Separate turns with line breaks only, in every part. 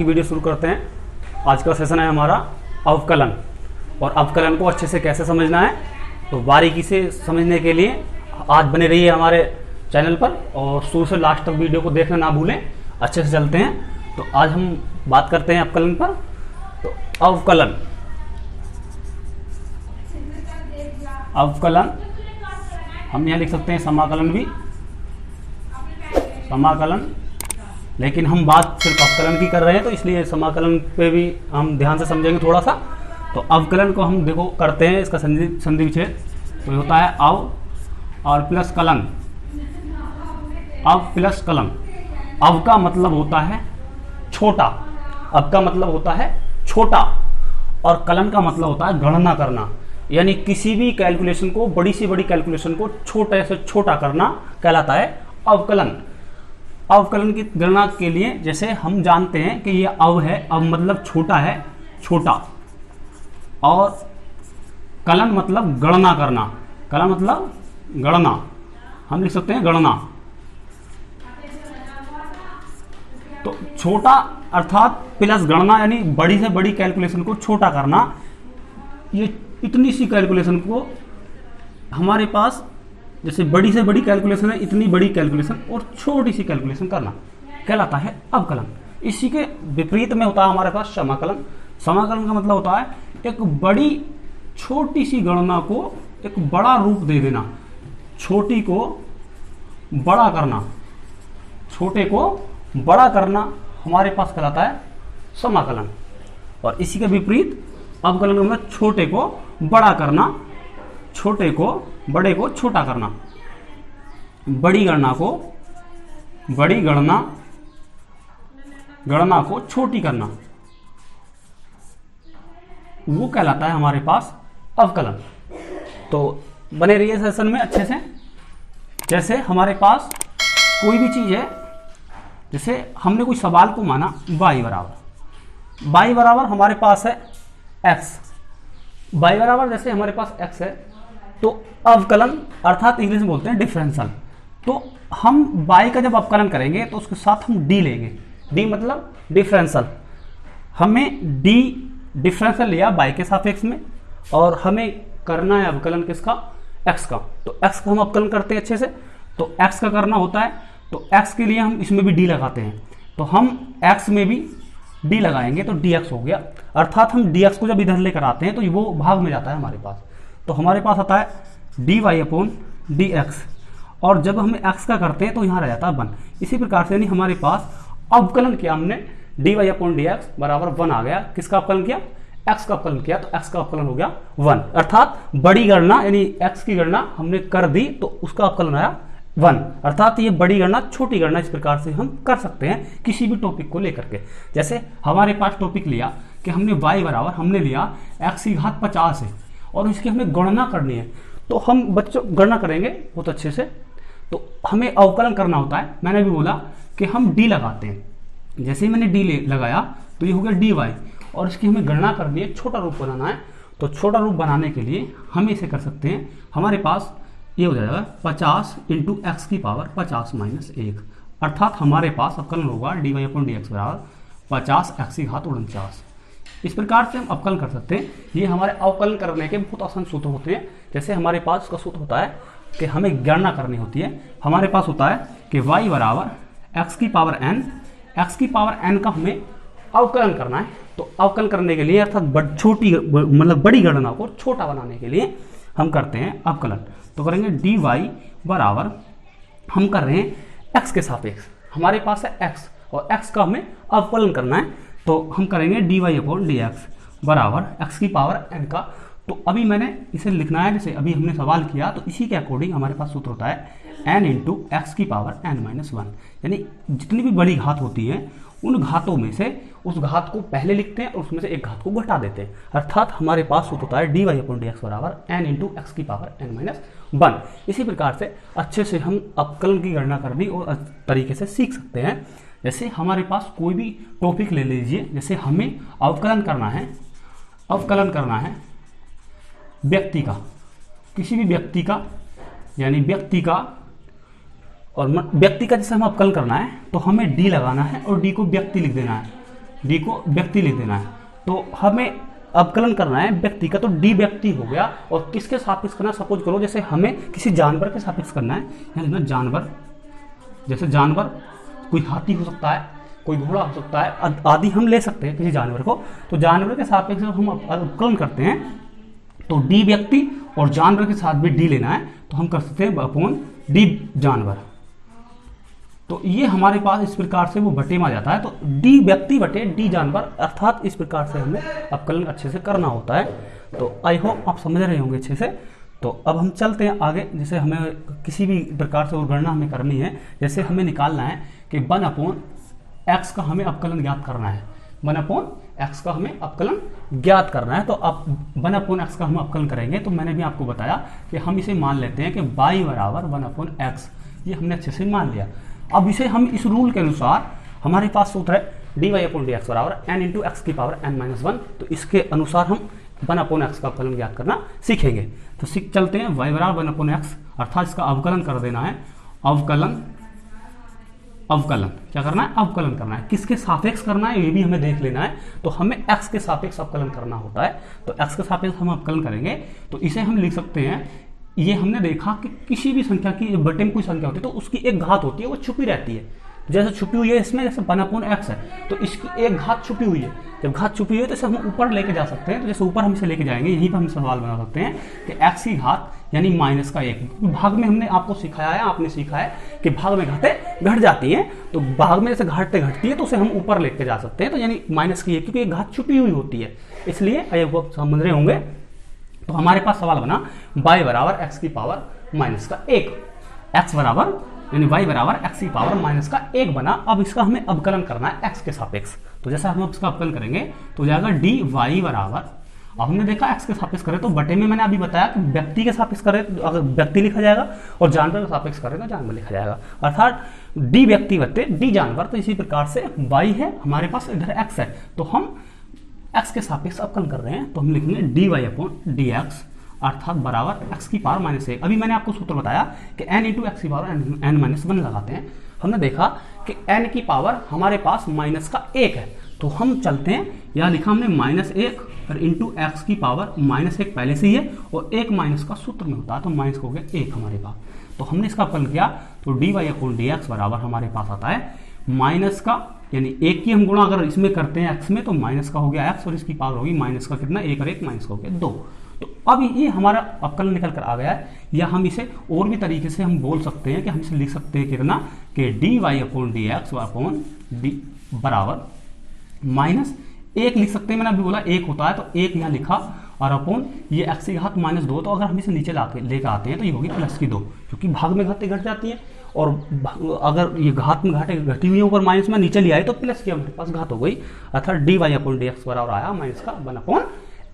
की वीडियो शुरू करते हैं। आज का सेशन है हमारा अवकलन, और अवकलन को अच्छे से कैसे समझना है तो बारीकी से समझने के लिए आज बने रहिए हमारे चैनल पर और शुरू से लास्ट तक वीडियो को देखना ना भूलें। अच्छे से चलते हैं। तो आज हम बात करते हैं अवकलन पर। तो अवकलन हम यहाँ लिख सकते हैं समाकलन भी, समाकलन, लेकिन हम बात सिर्फ अवकलन की कर रहे हैं तो इसलिए समाकलन पे भी हम ध्यान से समझेंगे थोड़ा सा। तो अवकलन को हम देखो करते हैं, इसका संधि विच्छेद तो होता है अव और प्लस कलन। अव प्लस कलन, अव का मतलब होता है छोटा, अव का मतलब होता है छोटा और कलन का मतलब होता है गणना करना, यानी किसी भी कैलकुलेशन को, बड़ी से बड़ी कैलकुलेशन को छोटे से छोटा करना कहलाता है अवकलन। अवकलन की गणना के लिए जैसे हम जानते हैं कि ये अव है, अव मतलब छोटा है, छोटा, और कलन मतलब गणना करना, कलन मतलब गणना, हम लिख सकते हैं गणना। तो छोटा अर्थात प्लस गणना यानी बड़ी से बड़ी कैलकुलेशन को छोटा करना। ये इतनी सी कैलकुलेशन को हमारे पास, जैसे बड़ी से बड़ी कैलकुलेशन है, इतनी बड़ी कैलकुलेशन और छोटी सी कैलकुलेशन करना कहलाता है अवकलन। इसी के विपरीत में होता है हमारे पास समाकलन। समाकलन का मतलब होता है एक बड़ी छोटी सी गणना को एक बड़ा रूप दे देना, छोटी को बड़ा करना, छोटे को बड़ा करना हमारे पास कहलाता है समाकलन। और इसी के विपरीत अवकलन का मतलब छोटे को बड़ा करना, छोटे को बड़े को छोटा करना, बड़ी गणना को, बड़ी गणना को छोटी करना, वो कहलाता है हमारे पास अवकलन। तो बने रहिए सेशन में अच्छे से। जैसे हमारे पास कोई भी चीज है, जैसे हमने कोई सवाल को माना y बराबर हमारे पास है x, y बराबर जैसे हमारे पास x है तो अवकलन अर्थात इंग्लिश में बोलते हैं डिफरेंशियल। तो हम y का जब अवकलन करेंगे तो उसके साथ हम d लेंगे, d मतलब डिफरेंशियल। हमें d डिफरेंशियल लिया y के सापेक्ष में और हमें करना है अवकलन किसका, x का। तो x का हम अवकलन करते हैं अच्छे से। तो x का करना होता है तो x के लिए हम इसमें भी d लगाते हैं, तो हम x में भी d लगाएंगे तो dx हो गया। अर्थात हम dx को जब इधर लेकर आते हैं तो वो भाग में जाता है हमारे पास, तो हमारे पास आता है dy अपॉन dx, और जब हमें x का करते हैं तो यहाँ रह जाता है 1। इसी प्रकार से यानी हमारे पास अवकलन किया हमने dy अपॉन dx बराबर 1 आ गया। किसका अवकलन किया, x का अवकलन किया, तो x का अवकलन हो गया 1। अर्थात बड़ी गणना यानी x की गणना हमने कर दी तो उसका अवकलन आया 1। अर्थात ये बड़ी गणना छोटी गणना इस प्रकार से हम कर सकते हैं किसी भी टॉपिक को लेकर के। जैसे हमारे पास टॉपिक लिया कि हमने y बराबर हमने लिया x की घात 50 है और इसकी हमें गणना करनी है, तो हम बच्चों गणना करेंगे बहुत अच्छे से। तो हमें अवकलन करना होता है, मैंने भी बोला कि हम d लगाते हैं। जैसे ही मैंने d लगाया तो ये हो गया dy, और इसकी हमें गणना करनी है, छोटा रूप बनाना है। तो छोटा रूप बनाने के लिए हम इसे कर सकते हैं, हमारे पास ये हो जाएगा 50 इंटू एक्स की पावर 50 माइनस 1। अर्थात हमारे पास अवकलन होगा dy अपॉन dx बराबर 50 x की घात 49। इस प्रकार से हम अवकलन कर सकते हैं। ये हमारे अवकलन करने के बहुत आसान सूत्र होते हैं। जैसे हमारे पास उसका सूत्र होता है कि हमें गणना करनी होती है, हमारे पास होता है कि y बराबर x की पावर n, x की पावर n का हमें अवकलन करना है। तो अवकलन करने के लिए अर्थात छोटी मतलब बड़ी गणना को छोटा बनाने के लिए हम करते हैं अवकलन। तो करेंगे dy बराबर हम कर रहे हैं x के सापेक्ष, हमारे पास है x और x का हमें अवकलन करना है, तो हम करेंगे dy अपॉन dx बराबर x की पावर n का। तो अभी मैंने इसे लिखना है, जैसे अभी हमने सवाल किया तो इसी के अकॉर्डिंग हमारे पास सूत्र होता है n इंटू एक्स की पावर n माइनस 1। यानी जितनी भी बड़ी घात होती है उन घातों में से उस घात को पहले लिखते हैं और उसमें से एक घात को घटा देते हैं। अर्थात हमारे पास सूत्र होता है dy अपॉन dx बराबर n इंटू एक्स की पावर n माइनस 1। इसी प्रकार से अच्छे से हम अवकलन की गणना करनी और तरीके से सीख सकते हैं। जैसे हमारे पास कोई भी टॉपिक ले लीजिए, जैसे हमें अवकलन करना है व्यक्ति का, किसी भी व्यक्ति का, यानी व्यक्ति का और व्यक्ति का जैसे हम अवकलन करना है तो हमें डी लगाना है और डी को व्यक्ति लिख देना है। डी को व्यक्ति लिख देना है। तो हमें अवकलन करना है व्यक्ति का, तो डी व्यक्ति हो गया। और किसके सापेक्ष करना, सपोज करो जैसे हमें किसी जानवर के सापेक्ष करना है, यहाँ लिखना जानवर, जैसे जानवर कोई हाथी हो सकता है, कोई घोड़ा हो सकता है आदि हम ले सकते हैं किसी जानवर को। तो जानवर के सापेक्ष जब हम अवकलन करते हैं तो डी व्यक्ति और जानवर के साथ भी डी लेना है, तो हम कर सकते हैं अपॉन डी जानवर। तो ये हमारे पास इस प्रकार से वो बटे में आ जाता है। तो डी व्यक्ति बटे डी जानवर, अर्थात इस प्रकार से हमें अवकलन अच्छे से करना होता है। तो आई होप आप समझ रहे होंगे अच्छे से। तो अब हम चलते हैं आगे, जैसे हमें किसी भी प्रकार से और गणना हमें करनी है, जैसे हमें निकालना है कि 1 अपॉन एक्स का हमें अवकलन ज्ञात करना है, 1 अपॉन एक्स का हमें अवकलन ज्ञात करना है। तो अब 1 अपॉन एक्स का हम अवकलन करेंगे, तो मैंने भी आपको बताया कि हम इसे मान लेते हैं कि y बराबर 1 अपॉन एक्स, ये हमने अच्छे से मान लिया। अब इसे हम इस रूल के अनुसार, हमारे पास सूत्र है D Y upon D X बराबर n इंटू एक्स की पावर n-1, तो इसके अनुसार हम 1 अपॉन एक्स का अवकलन ज्ञात करना सीखेंगे। तो सीख चलते हैं, y बराबर 1 अपॉन एक्स, अर्थात इसका अवकलन कर देना है। अवकलन क्या करना है, अवकलन करना है। किसके सापेक्ष करना है ये भी हमें देख लेना है। तो हमें x के सापेक्ष अवकलन करना होता है, तो x के सापेक्ष हम अवकलन करेंगे। तो इसे हम लिख सकते हैं, ये हमने देखा कि किसी भी संख्या की बटे में कोई संख्या होती है तो उसकी एक घात होती है, वो छुपी रहती है। जैसे छुपी हुई है इसमें, जैसे 1 अपॉन एक्स है तो इसकी एक घात छुपी हुई है। जब घात छुपी हुई है तो इसे हम ऊपर लेके जा सकते हैं। तो जैसे ऊपर हम इसे लेके जाएंगे, यहीं पर हम सवाल बना सकते हैं कि एक्स की घात यानी माइनस का 1। भाग में हमने आपको सिखाया है, आपने सीखा है कि भाग में घातें घट जाती हैं, तो भाग में जैसे घटते घटती है तो उसे हम ऊपर लेके जा सकते हैं। तो यानी माइनस की 1, क्योंकि एक घात छुपी हुई होती है, इसलिए वो समझ रहे होंगे। तो हमारे पास सवाल बना y बराबर एक्स की पावर माइनस का 1, एक्स बराबर यानी y बराबर एक्स की पावर माइनस का 1 बना। अब इसका हमें अवकलन करना है x के सापेक्ष। तो जैसा हम इसका अवकलन करेंगे तो जाएगा डी वाई बराबर, अब हमने देखा x के सापेक्ष करें तो बटे में मैंने अभी बताया कि व्यक्ति के सापेक्ष करें तो अगर व्यक्ति लिखा जाएगा और जानवर के सापेक्ष करें तो जानवर लिखा जाएगा, अर्थात डी व्यक्ति बटे डी जानवर। तो इसी प्रकार से y है हमारे पास, इधर x है, तो हम x के सापेक्ष अवकलन कर रहे हैं। तो हम लिखेंगे D Y upon D X, अर्थात बराबर x की पावर माइनस 1। अभी मैंने आपको सूत्र बताया कि n इंटू एक्स की पावर n-1 लगाते हैं। हमने देखा कि n की पावर हमारे पास माइनस का 1 है, तो हम चलते हैं, यहाँ लिखा हमने -1 और इंटू एक्स की पावर -1 पहले से ही है और 1 माइनस का सूत्र में होता है, तो माइनस हो गया 1 हमारे पास। तो हमने इसका अवकलन किया तो D Y upon D X बराबर हमारे पास आता है माइनस का, यानी 1 की हम गुणा अगर इसमें करते हैं x में तो माइनस का हो गया x और इसकी पावर होगी माइनस का कितना, 1 और 1 माइनस का हो गया 2। तो अब ये हमारा अवकलन निकल कर आ गया है। या हम इसे और भी तरीके से हम बोल सकते हैं कि हम इसे लिख सकते हैं कितना कि D Y upon D X upon D बराबर -1 लिख सकते हैं। मैंने अभी बोला 1 होता है तो 1 यहाँ लिखा और अपॉन ये x की घात -2। तो अगर हम इसे नीचे लेकर आते हैं तो ये होगी प्लस की 2, क्योंकि भाग में घातें घट जाती हैं और अगर ये घात में घाटें घटी हुई है ऊपर माइनस में नीचे ले आए तो प्लस की हमारे पास घात हो गई, अर्थात D Y upon D X बराबर आया माइनस का 1 अपॉन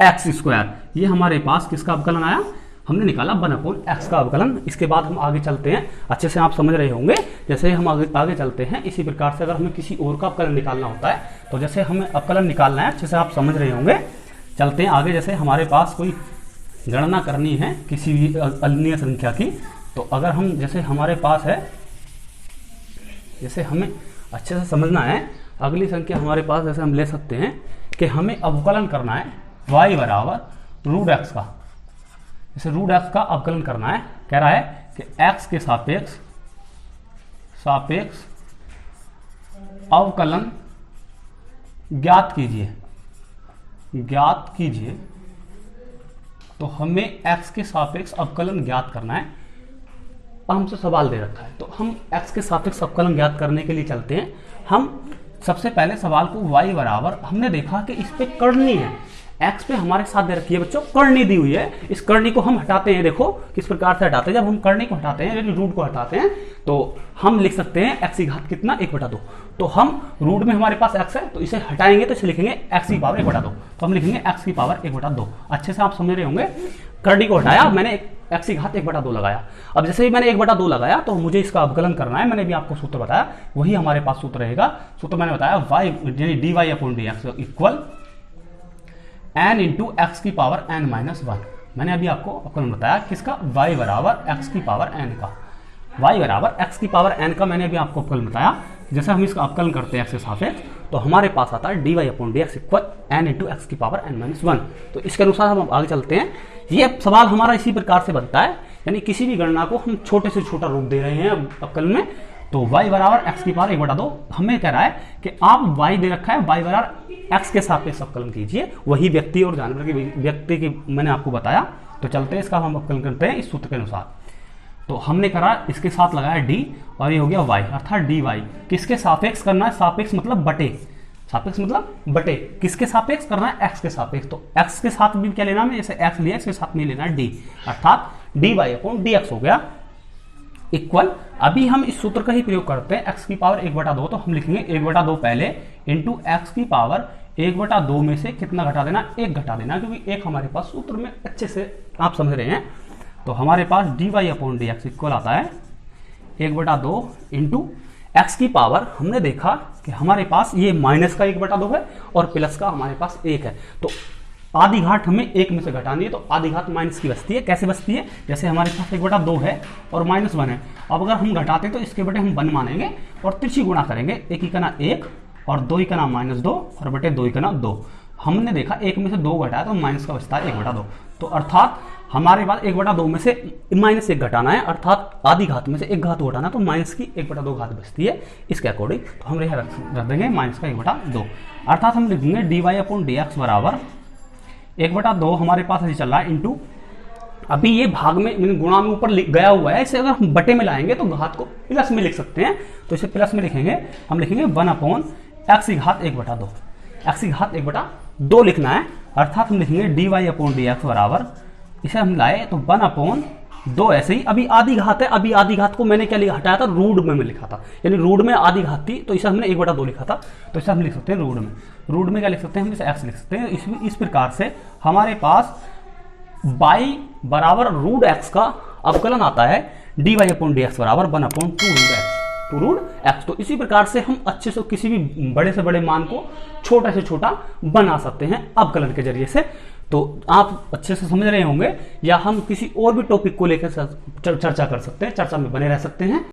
एक्स स्क्वायर। ये हमारे पास किसका अवकलन आया, हमने निकाला 1 अपॉन एक्स का अवकलन। इसके बाद हम आगे चलते हैं, अच्छे से आप समझ रहे होंगे। जैसे हम आगे चलते हैं, इसी प्रकार से अगर हमें किसी और का अवकलन निकालना होता है तो जैसे हमें अवकलन निकालना है, अच्छे से आप समझ रहे होंगे। चलते हैं आगे, जैसे हमारे पास कोई गणना करनी है किसी भी अलिनीय संख्या की, तो अगर हम जैसे हमारे पास है, जैसे हमें अच्छे से समझना है, अगली संख्या हमारे पास जैसे हम ले सकते हैं कि हमें अवकलन करना है y बराबर रूट एक्स का। जैसे रूट एक्स का अवकलन करना है, कह रहा है कि x के सापेक्ष अवकलन ज्ञात कीजिए। तो हमें x के सापेक्ष अवकलन ज्ञात करना है। हमसे सवाल दे रखा है तो हम x के सापेक्ष अवकलन ज्ञात करने के लिए चलते हैं। हम सबसे पहले सवाल को y बराबर, हमने देखा कि इस पे करनी है, x पे हमारे साथ दे रखी है बच्चों, करनी दी हुई है। इस करनी को हम हटाते हैं, देखो किस प्रकार से हटाते हैं। जब हम करनी को हटाते हैं यानी रूट को हटाते हैं तो हम लिख सकते हैं x की घात कितना 1/2। तो हम रूट में हमारे पास x है तो इसे हटाएंगे तो इसे लिखेंगे x की पावर 1/2। तो हम लिखेंगे x की पावर 1/2। अच्छे से आप समझ रहे होंगे। करनी को हटाया, मैंने x की घात 1/2 लगाया। अब जैसे ही मैंने 1/2 लगाया तो मुझे इसका अवकलन करना है। मैंने भी आपको सूत्र बताया, वही हमारे पास सूत्र रहेगा। सूत्र मैंने बताया y यानी d Y upon D x equal n into x की पावर n-1। मैंने अभी आपको अवकलन बताया किसका, y बराबर x की पावर n का, y बराबर x की पावर n का मैंने अभी आपको अवकलन बताया। जैसे हम इसका अवकलन करते हैं x के सापेक्ष तो हमारे पास आता है dy upon D x equal n into x की पावर n-1। तो इसके अनुसार हम आगे चलते हैं। ये सवाल हमारा इसी प्रकार से बनता है, यानी किसी भी गणना को हम छोटे से छोटा रूप दे रहे हैं अवकलन में। तो y बराबर एक्स की पावर 1/2 हमें कह रहा है कि आप y दे रखा है, y बराबर एक्स के सापेक्ष अवकलन कीजिए। वही व्यक्ति और जानवर की व्यक्ति की मैंने आपको बताया। तो चलते हैं, इसका हम अवकलन करते हैं इस सूत्र के अनुसार। तो हमने करा इसके साथ लगाया d और ये हो गया y, अर्थात dy किसके सापेक्ष करना है, सापेक्ष मतलब बटे, सापेक्ष मतलब बटे, किसके सापेक्ष करना है, x के सापेक्ष। तो x के साथ भी क्या लेना है, जैसे x लिया इसके साथ में लेना है d, अर्थात dy अपॉन dx हो गया इक्वल। अभी हम इस सूत्र का ही प्रयोग करते हैं, x की पावर 1/2। तो हम लिखेंगे 1/2 पहले इंटू एक्स की पावर 1/2 में से कितना घटा देना, 1 घटा देना, क्योंकि एक हमारे पास सूत्र में अच्छे से आप समझ रहे हैं। तो हमारे पास dy upon D x equal आता है 1/2 इंटू एक्स की पावर। हमने देखा कि हमारे पास ये माइनस का 1/2 है और प्लस का हमारे पास 1 है। तो आधी घात हमें 1 में से घटानी है, तो आधी घात माइनस की बचती है। कैसे बचती है, जैसे हमारे पास 1/2 है और -1 है। अब अगर हम घटाते तो इसके बटे हम 1 मानेंगे और तिरछी गुणा करेंगे, 1 ही कना 1 और 2 ही कना -2 और बटे 2 ही कना 2। हमने देखा 1 में से 2 घटाया तो माइनस का बचता है 1/2। तो अर्थात हमारे पास 1/2 में से -1 घटाना है, अर्थात आधी घात में से 1 घात घटाना, तो माइनस की 1/2 घात बचती है। इसके अकॉर्डिंग तो हम यहाँ रख देंगे माइनस का 1/2, अर्थात हम लिखेंगे dy अपॉन डी एक्स बराबर 1/2 हमारे पास ऐसे चल रहा है इंटू, अभी ये भाग में गुणा में ऊपर गया हुआ है, इसे अगर हम बटे में लाएंगे तो घात को प्लस में लिख सकते हैं। तो इसे प्लस में लिखेंगे, हम लिखेंगे 1 अपॉन एक्स की घात 1/2, एक्स की घात 1/2 लिखना है, अर्थात हम लिखेंगे dy अपॉन डी एक्स बराबर, इसे हम लाए तो 1 अपॉन 2। ऐसे ही अभी आधी घात है, अभी आधी घात को मैंने क्या हटाया था, रूट में लिखा था, यानी रूट में आधी घात थी तो इसे हमने 1/2 लिखा था। तो इसे हम लिख सकते हैं रूट में, रूट में क्या लिख सकते हैं, हम इसे एक्स लिख सकते हैं। इस प्रकार से हमारे पास y बराबर रूट एक्स का अवकलन आता है dy अपॉन डी एक्स बराबर 1 अपॉन 2 रूट एक्स। तो इसी प्रकार से हम अच्छे से किसी भी बड़े से बड़े मान को छोटा से छोटा बना सकते हैं अवकलन के जरिए से। तो आप अच्छे से समझ रहे होंगे, या हम किसी और भी टॉपिक को लेकर चर्चा कर सकते हैं, चर्चा में बने रह सकते हैं।